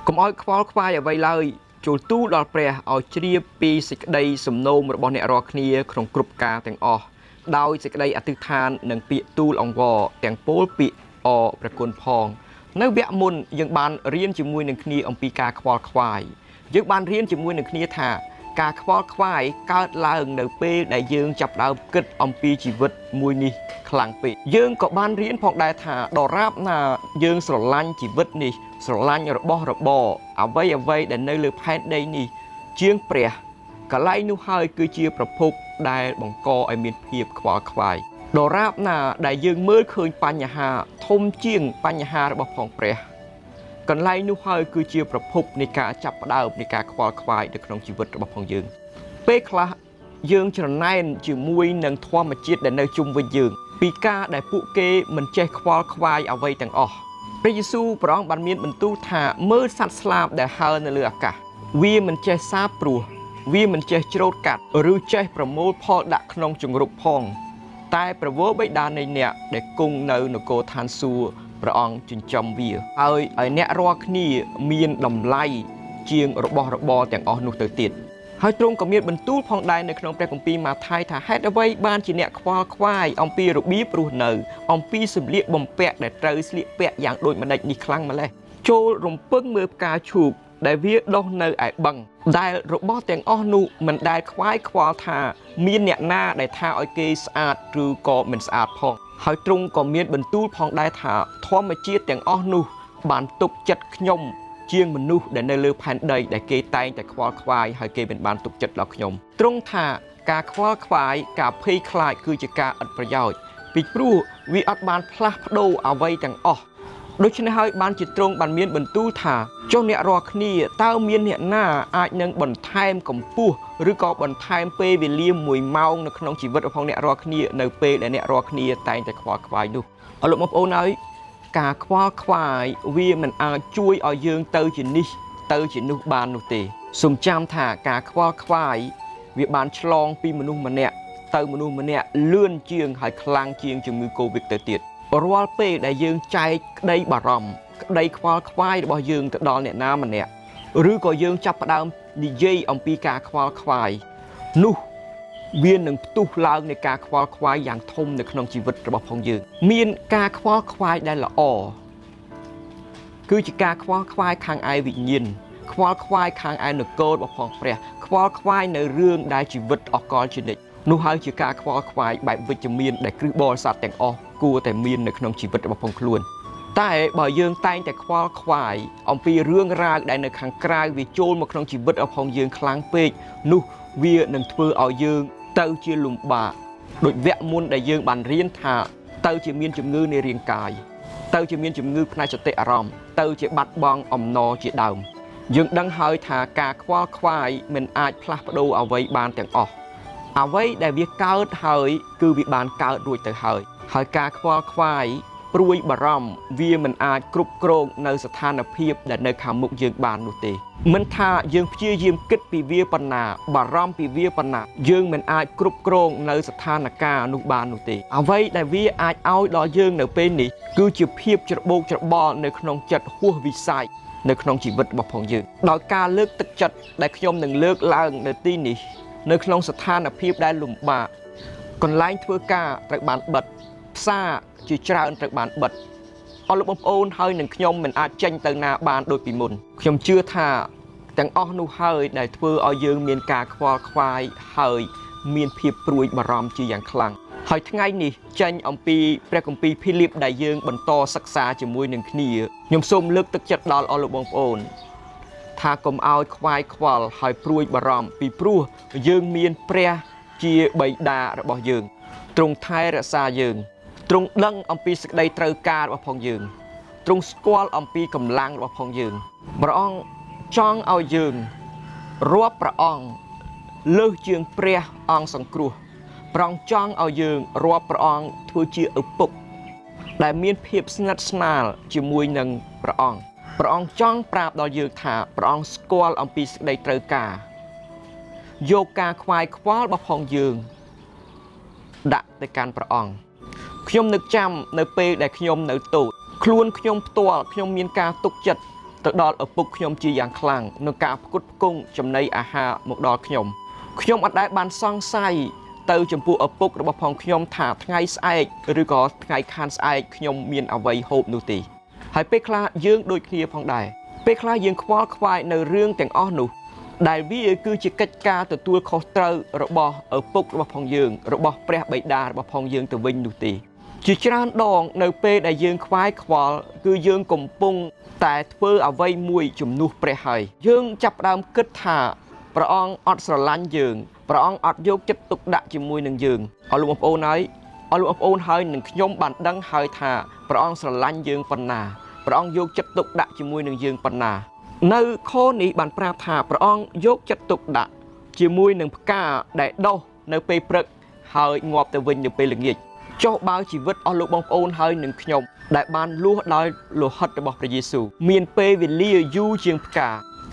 កុំឲ្យខ្វល់ខ្វាយអ្វីឡើយចូលទូលដល់ព្រះឲ្យជ្រាបពីសេចក្តីសំណូមរបស់អ្នករាល់គ្នាក្នុងគ្រប់ការទាំងអស់ដោយសេចក្តីអធិដ្ឋាននិងពាក្យទូលអង្វរទាំងពោលពាក្យអរព្រះគុណផងនៅវគ្គមុនយើងបានរៀនជាមួយនឹងគ្នាអំពីការខ្វល់ខ្វាយយើងបានរៀនជាមួយនឹងគ្នាថាការខ្វល់ខ្វាយកើតឡើងនៅពេលដែលយើងចាប់ដើមគិតអំពីជីវិតមួយនេះខ្លាំងពេកយើងក៏បានរៀនផងដែរថាដរាបណាយើងស្រឡាញ់ជីវិតនេះស្រឡាញ់របស់របរអ្វីដែលនៅលើផែនដីនេះជាងព្រះកន្លែងនោះហើយគឺជាប្រភពដែលបង្កឲ្យមានភាពខ្វល់ខ្វាយដរាបណាដែលយើងមើលឃើញបញ្ហាធំជាងបញ្ហារបស់ផងព្រះកន្លែងនោះហើយគឺជាប្រភពនៃការចាប់ផ្ដើមនៃការខ្វល់ខ្វាយនៅក្នុងជីវិតរបស់ផងយើងពេលខ្លះយើងច្រណែនជាមួយនឹងធម្មជាតិដែលនៅជុំវិញយើងពីការដែលពួកគេមិនចេះខ្វល់ខ្វាយអ្វីទាំងអស់ព្រះយេស៊ូវព្រះអង្គបានមានបន្ទូលថាមើលសត្វស្លាបដែលហើរនៅលើអាកាសវាមិនចេះសាបព្រោះវាមិនចេះច្រូតកាត់ឬចេះប្រមូលផលដាក់ក្នុងជង្រុកផងតែព្រះវរបិតានៃអ្នកដែលគង់នៅនគរឋានសួគ៌ព្រះអង្គចិញ្ចឹមវាហើយឲ្យអ្នករាល់គ្នាមានតម្លៃជាងរបស់របរទាំងអស់នោះទៅទៀតហើយទ្រង់ក៏មានបន្ទូលផងដែរនៅក្នុងព្រះគម្ពីរម៉ាថាយថាហេតុអ្វីបានជាអ្នកខ្វល់ខ្វាយអំពីរបៀបរស់នៅអំពីសម្លៀកបំពាក់ដែលត្រូវស្លៀកពាក់យ៉ាងដូចម្ដេចនេះខ្លាំងម្ល៉េះចូលរំពឹងមើលផ្កាឈូកដែលវាដុះនៅឯបឹងដែលរបស់ទាំងអស់នោះមិនដែលខ្វាយខ្វល់ថាមានអ្នកណាដែលថាឲ្យគេស្អាតឬក៏មិនស្អាតផងហើយទ្រង់ក៏មានបន្ទូលផងដែរថាធម្មជាតិទាំងអស់នោះបានទុកចិត្តខ្ញុំជាងមនុស្សដែលនៅលើផែនដីដែលគេតែងតែខ្វល់ខ្វាយហើយគេមិនបានទុកចិត្តដល់ខ្ញុំទ្រង់ថាការខ្វល់ខ្វាយការភ័យខ្លាចគឺជាការឥតប្រយោជន៍ពីព្រោះវាអត់បានផ្លាស់ប្ដូរអ្វីទាំងអស់ដូច្នេះហើយបានជាទ្រង់បានមានបន្ទូលថាចុះអ្នករាល់គ្នាតើមានអ្នកណាអាចនឹងបន្ថែមកម្ពស់ឬក៏បន្ថែមពេលវេលា1ម៉ោងនៅក្នុងជីវិតរបស់អ្នករាល់គ្នានៅពេលដែលអ្នករាល់គ្នាតែងតែខ្វល់ខ្វាយនោះអរលោកបងប្អូនហើយការខ្វល់ខ្វាយវាមិនអាចជួយឲ្យយើងទៅជានេះទៅជានោះបាននោះទេសូមចាំថាការខ្វល់ខ្វាយវាបានឆ្លងពីមនុស្សម្នាក់ទៅមនុស្សម្នាក់លឿនជាងហើយខ្លាំងជាងជំងឺ Covid ទៅទៀតរាល់ពេលដែលយើងចែកក្តីបារម្ភក្តីខ្វល់ខ្វាយរបស់យើងទៅដល់អ្នកណាម្នាក់ឬក៏យើងចាប់ផ្ដើមនិយាយអំពីការខ្វល់ខ្វាយនោះវានឹងផ្ទុះឡើងនៃការខ្វល់ខ្វាយយ៉ាងធំនៅក្នុងជីវិតរបស់ផងយើងមានការខ្វល់ខ្វាយដែលល្អគឺជាការខ្វល់ខ្វាយខាងឯវិញ្ញាណខ្វល់ខ្វាយខាងឯនគររបស់ផងព្រះខ្វល់ខ្វាយនៅរឿងដែលជីវិតអកលជានិច្ចនោះហើយជាការខ្វល់ខ្វាយបែបវិជ្ជមានដែលគ្រឹះបរិស័ទទាំងអស់គួរតែមាននៅក្នុងជីវិតរបស់ផងខ្លួនតែបើយើងតែងតែខ្វល់ខ្វាយអំពីរឿងរ៉ាវដែលនៅខាងក្រៅវាចូលមកក្នុងជីវិតរបស់ផងយើងខ្លាំងពេកនោះវានឹងធ្វើឲ្យយើងទៅជាលំបាកដូចវគ្គមុនដែលយើងបានរៀនថាទៅជាមានជំងឺនៃរាងកាយទៅជាមានជំងឺផ្នែកសតិអារម្មណ៍ទៅជាបាត់បង់អំណរជាដើមយើងដឹងហើយថាការខ្វល់ខ្វាយមិនអាចផ្លាស់ប្ដូរអ្វីបានទាំងអស់អ្វីដែលវាកើតហើយគឺវាបានកើតរួចទៅហើយការខ្វល់ខ្វាយព្រួយបារម្ភវាមិនអាចគ្រប់គ្រងនៅស្ថានភាពដែលនៅខាងមុខយើងបាននោះទេមិនថាយើងព្យាយាមគិតពីវាប៉ុណ្ណាបារម្ភពីវាប៉ុណ្ណាយើងមិនអាចគ្រប់គ្រងនៅស្ថានភាពនោះបាននោះទេអ្វីដែលវាអាចឲ្យដល់យើងនៅពេលនេះគឺជាភាពច្របូកច្របល់នៅក្នុងចិត្តហួសវិស័យនៅក្នុងជីវិតរបស់ផងយើងដោយការលើកទឹកចិត្តដែលខ្ញុំនឹងលើកឡើងនៅទីនេះនៅក្នុងស្ថានភាពដែលលំបាកកន្លែងធ្វើការត្រូវបានបិទផ្សារជាច្រើនត្រូវបានបិទអស់លោកបងប្អូនហើយនឹងខ្ញុំមិនអាចចេញទៅណាបានដូចពីមុនខ្ញុំជឿថាទាំងអស់នោះហើយដែលធ្វើឲ្យយើងមានការខ្វល់ខ្វាយហើយមានភាពព្រួយបារម្ភជាយ៉ាងខ្លាំងហើយថ្ងៃនេះចេញអំពីព្រះគម្ពីរភីលីបដែលយើងបន្តសិក្សាជាមួយនឹងគ្នាខ្ញុំសូមលើកទឹកចិត្តដល់អស់លោកបងប្អូនថាកុំឲ្យខ្វាយខ្វល់ហើយព្រួយបារម្ភពីព្រោះយើងមានព្រះជាបិតារបស់យើងទ្រង់ថែរក្សាយើងទ្រង់ដឹងអំពីសេចក្តីត្រូវការរបស់ផងយើងទ្រង់ស្គាល់អំពីកម្លាំងរបស់ផងយើងព្រះអង្គចង់ឲ្យយើងរាប់ព្រះអង្គលើសជាងព្រះអង្គសង្គ្រោះព្រះអង្គចង់ឲ្យយើងរាប់ព្រះអង្គធ្វើជាឪពុកដែលមានភាពស្និទ្ធស្នាលជាមួយនឹងព្រះអង្គព្រះអង្គចង់ប្រាប់ដល់យើងថាព្រះអង្គស្គាល់អំពីសេចក្តីត្រូវការយកការខ្វាយខ្វល់របស់ផងយើងដាក់ទៅកាន់ព្រះអង្គខ្ញុំនឹកចាំនៅពេលដែលខ្ញុំនៅតូចខ្លួនខ្ញុំផ្ទាល់ខ្ញុំមានការទុកចិត្ត ទៅដល់ឪពុកខ្ញុំជាយ៉ាងខ្លាំងក្នុងការផ្គត់ផ្គង់ចំណីអាហារមកដល់ខ្ញុំអត់ដែលបានសង្ស័យទៅចំពោះឪពុករបស់ផងខ្ញុំថាថ្ងៃស្អែកឬក៏ថ្ងៃខានស្អែកខ្ញុំមានអ្វីហូបនោះទេហើយពេលខ្លះយើងដូចគ្នាផងដែរពេលខ្លះយើងខ្វល់ខ្វាយនៅរឿងទាំងអស់នោះដែលវាគឺជាកិច្ចការទទួលខុសត្រូវរបស់ឪពុករបស់ផងយើងរបស់ព្រះបិតារបស់ផងយើងទៅវិញនោះទេជាច្រើនដងនៅពេលដែលយើងខ្វាយខ្វល់គឺយើងកំពុងតែធ្វើអ្វីមួយជំនួសព្រះហើយយើងចាប់ផ្ដើមគិតថាព្រះអង្គអត់ស្រឡាញ់យើងព្រះអង្គអត់យកចិត្តទុកដាក់ជាមួយនឹងយើងអរលោកបងប្អូនហើយនឹងខ្ញុំបានដឹងហើយថាព្រះអង្គស្រឡាញ់យើងប៉ុណ្ណាព្រះអង្គយកចិត្តទុកដាក់ជាមួយនឹងយើងប៉ុណ្ណានៅខនេះបានប្រាប់ថាព្រះអង្គយកចិត្តទុកដាក់ជាមួយនឹងផ្កាដែលដុះនៅពេលព្រឹកហើយងាប់ទៅវិញនៅពេលល្ងាចចុះបើជីវិតអស់លោកបងប្អូនហើយនឹងខ្ញុំដែលបានលួសដោយលោហិតរបស់ព្រះយេស៊ូវមានពេលវេលាយូរជាងផ្កា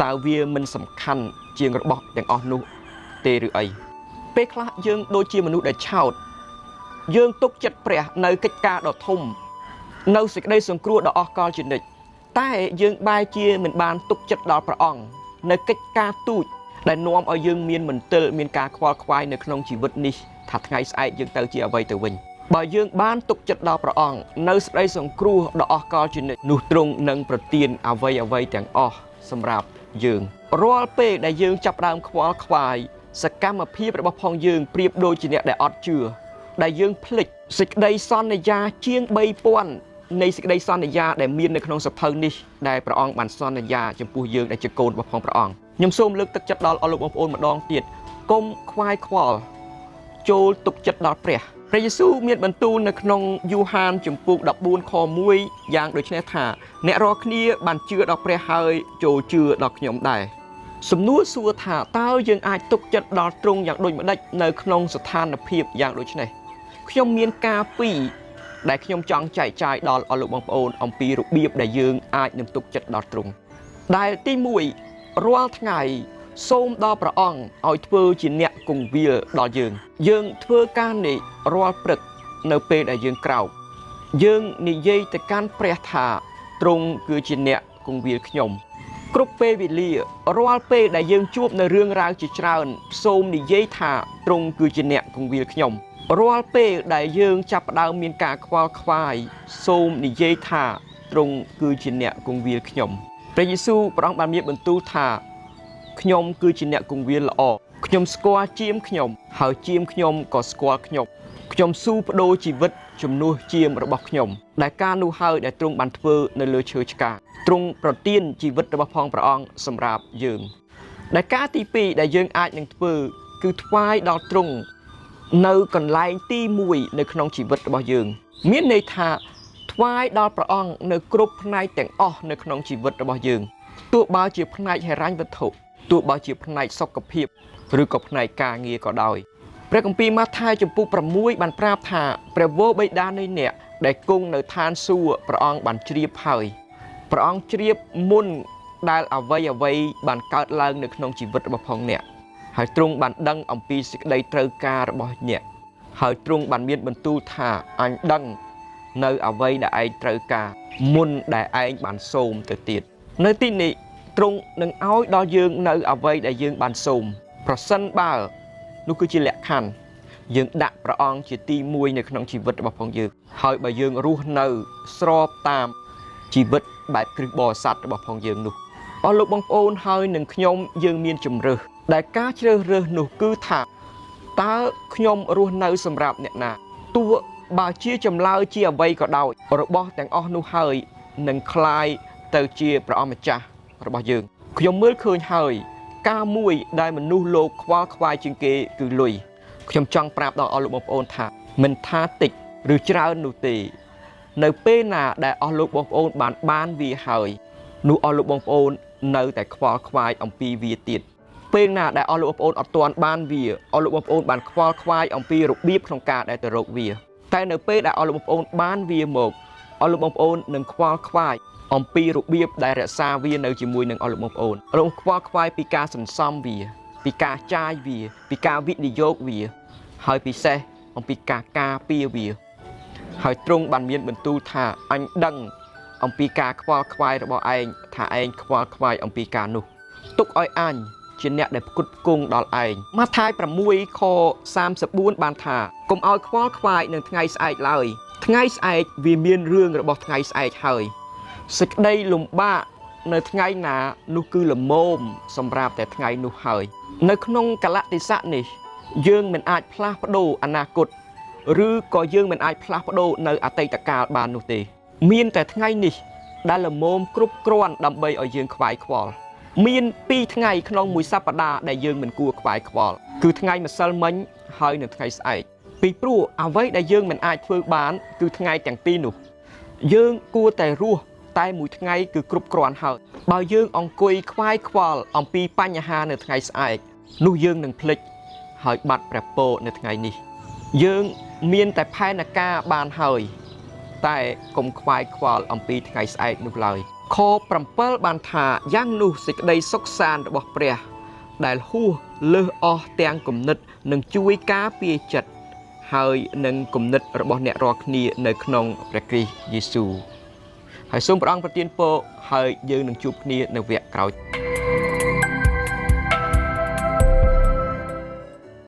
តើវាមិនសំខាន់ជាងរបស់ទាំងអស់នោះទេឬអីពេលខ្លះយើងដូចជាមនុស្សដែលឆោតយើងទុកចិត្តព្រះនៅកិច្ចការដ៏ធំនៅសេចក្តីសង្គ្រោះដ៏អស្ចារ្យជានិច្ចតែយើងបែរជាមិនបានទុកចិត្តដល់ព្រះអង្គនៅកិច្ចការទូចដែលនាំឲ្យយើងមានមន្ទិលមានការខ្វល់ខ្វាយនៅក្នុងជីវិតនេះថាថ្ងៃស្អែកយើងទៅជាអ្វីទៅវិញបើយើងបានទុកចិត្តដល់ព្រះអង្គនៅសេចក្តីសង្គ្រោះដ៏អស្ចារ្យជានិច្ចនោះទ្រង់នឹងប្រទានអ្វីទាំងអស់សម្រាប់យើងរាល់ពេលដែលយើងចាប់ផ្ដើមខ្វល់ខ្វាយសកម្មភាពរបស់ផងយើងប្រៀបដូចជាអ្នកដែលអត់ជឿដែលយើងភ្លេចសេចក្តីសន្យាជាង 3000 នៃសេចក្តីសន្យាដែលមាននៅក្នុងសភៅនេះដែលព្រះអង្គបានសន្យាចំពោះយើងដែលជាកូនរបស់ផងព្រះអង្គខ្ញុំសូមលើកទឹកចិត្តដល់អស់លោកបងប្អូនម្ដងទៀតកុំខ្វាយខ្វល់ចូលទុកចិត្តដល់ព្រះយេស៊ូវមានបន្ទូលនៅក្នុងយូហានជំពូក 14 ខ 1 យ៉ាងដូចនេះថាអ្នករាល់គ្នាបានជឿដល់ព្រះហើយចូលជឿដល់ខ្ញុំដែរសំណួរសួរថាតើយើងអាចទុកចិត្តដល់ទ្រង់យ៉ាងដូចម្ដេចនៅក្នុងស្ថានភាពយ៉ាងដូចនេះខ្ញុំមានការពីរដែលខ្ញុំចង់ចែកចាយដល់អស់លោកបងប្អូនអំពីរបៀបដែលយើងអាចនឹងទុកចិត្តដល់ទ្រង់ដែលទី1រាល់ថ្ងៃសូមដល់ព្រះអង្គឲ្យធ្វើជាអ្នកគង្វាលដល់យើងធ្វើការនេះរាល់ព្រឹកនៅពេលដែលយើងក្រោកយើងនិយាយទៅកាន់ព្រះថាទ្រង់គឺជាអ្នកគង្វាលខ្ញុំគ្រប់ពេលវេលារាល់ពេលដែលយើងជួបនៅរឿងរ៉ាវជាច្រើនសូមនិយាយថាទ្រង់គឺជាអ្នកគង្វាលខ្ញុំរាល់ពេលដែលយើងចាប់ផ្ដើមមានការខ្វល់ខ្វាយសូមនិយាយថាទ្រង់គឺជាអ្នកគង្វាលខ្ញុំព្រះយេស៊ូវព្រះអង្គបានមានបន្ទូលថាខ្ញុំគឺជាអ្នកគង្វាលល្អខ្ញុំស្គាល់ជាមខ្ញុំហើយជាមខ្ញុំក៏ស្គាល់ខ្ញុំស៊ូបដូរជីវិតជំនួសជាមរបស់ខ្ញុំដែលការនោះហើយដែលទ្រង់បានធ្វើនៅលើឈើឆ្កាទ្រង់ប្រទានជីវិតរបស់ផងព្រះអង្គសម្រាប់យើងដែលការទី2ដែលយើងអាចនឹងធ្វើគឺថ្វាយដល់ទ្រង់នៅកន្លែងទី1នៅក្នុងជីវិតរបស់យើងមានន័យថាថ្វាយដល់ព្រះអង្គនៅគ្រប់ផ្នែកទាំងអស់នៅក្នុងជីវិតរបស់យើងទោះបើជាផ្នែកហិរញ្ញវត្ថុទោះបើជាផ្នែកសុខភាពឬក៏ផ្នែកការងារក៏ដោយព្រះគម្ពីរម៉ាថាយជំពូក 6 បានប្រាប់ថាព្រះវរបិតានៃអ្នកដែលគង់នៅឋានសួគ៌ព្រះអង្គបានជ្រាបហើយព្រះអង្គជ្រាបមុនដែលអ្វីបានកើតឡើងនៅក្នុងជីវិតរបស់ផងអ្នកហើយទ្រង់បានដឹងអំពីសេចក្តីត្រូវការរបស់អ្នកហើយទ្រង់បានមានបន្ទូលថាអញដឹងនៅអ្វីដែលឯងត្រូវការមុនដែលឯងបានសូមទៅទៀតនៅទីនេះទ្រង់នឹងឲ្យដល់យើងនៅអ្វីដែលយើងបានសូមប្រសិនបើនោះគឺជាលក្ខខណ្ឌយើងដាក់ព្រះអង្គជាទី1នៅក្នុងជីវិតរបស់ផងយើងហើយបើយើងរស់នៅស្របតាមជីវិតបែបគ្រិស្តបរិស័ទរបស់ផងយើងនោះអស់លោកបងប្អូនហើយនឹងខ្ញុំយើងមានជំរើសដែលការជ្រើសរើសនោះគឺថាតើខ្ញុំរស់នៅសម្រាប់អ្នកណាទោះបើជាចម្លើយជាអ្វីក៏ដោយរបស់ទាំងអស់នោះហើយនឹងคล้ายទៅជាព្រះអង្គម្ចាស់របស់យើងខ្ញុំមើលឃើញហើយការមួយដែលមនុស្សលោកខ្វល់ខ្វាយជាងគេគឺលុយខ្ញុំចង់ប្រាប់ដល់អស់លោកបងប្អូនថាមិនថាតិចឬច្រើននោះទេនៅពេលណាដែលអស់លោកបងប្អូនបានវាហើយនោះអស់លោកបងប្អូននៅតែខ្វល់ខ្វាយអំពីវាទៀតពេលណាដែលអស់លោកបងប្អូនអត់ទាន់បានវាអស់លោកបងប្អូនបានខ្វល់ខ្វាយអំពីរបៀបក្នុងការដែលទៅរកវាតែនៅពេលដែលអស់លោកបងប្អូនបានវាមកអស់លោកបងប្អូននឹងខ្វល់ខ្វាយអំពីរបៀបដែលរក្សាវានៅជាមួយនឹងអស់លោកបងប្អូនរងខ្វល់ខ្វាយពីការសន្សំវាពីការចាយវាពីការវិនិយោគវាហើយពិសេសអំពីការការពារវាហើយទ្រង់បានមានបន្ទូលថាអញដឹង អំពីការខ្វល់ខ្វាយរបស់ឯងថាឯងខ្វល់ខ្វាយអំពីការនោះទុកឲ្យអញជាអ្នកដែលផ្គត់ផ្គង់ដល់ឯងម៉ាថាយ 6 ខ 34 បានថាកុំឲ្យខ្វល់ខ្វាយនឹងថ្ងៃស្អែកឡើយថ្ងៃស្អែកវាមានរឿងរបស់ថ្ងៃស្អែកហើយសេចក្តីលំបាកនៅថ្ងៃណានោះគឺល្មមសម្រាប់តែថ្ងៃនោះហើយនៅក្នុងកលៈទេសៈនេះយើងមិនអាចផ្លាស់ប្ដូរអនាគតឬក៏យើងមិនអាចផ្លាស់ប្ដូរនៅអតីតកាលបាននោះទេមានតែថ្ងៃនេះដែលល្មមគ្រប់គ្រាន់ដើម្បីឲ្យយើងខ្វាយខ្វល់មាន2ថ្ងៃក្នុងមួយសប្តាហ៍ដែលយើងមិនគួរខ្វាយខ្វល់គឺថ្ងៃម្សិលមិញហើយនិងថ្ងៃស្អែកពីព្រោះអ្វីដែលយើងមិនអាចធ្វើបានគឺថ្ងៃទាំងពីរនោះយើងគួរតែរស់តែមួយថ្ងៃគឺគ្រប់គ្រាន់ហើយបើយើងអង្គុយខ្វាយខ្វល់អំពីបញ្ហានៅថ្ងៃស្អែកនោះយើងនឹងភ្លេចហើយបាត់ព្រះពរនៅថ្ងៃនេះយើងមានតែផែនការបានហើយតែកុំខ្វាយខ្វល់អំពីថ្ងៃស្អែកនោះឡើយខ 7 បានថាយ៉ាងនោះសេចក្តីសុខសាន្តរបស់ព្រះដែលហួសលើសអស់ទាំងគំនិតនឹងជួយការពារចិត្តហើយនឹងគំនិតរបស់អ្នករាល់គ្នានៅក្នុងព្រះគ្រីស្ទយេស៊ូវហើយសូមព្រះអង្គប្រទានពរហើយយើងនឹងជួបគ្នានៅវគ្គក្រោយ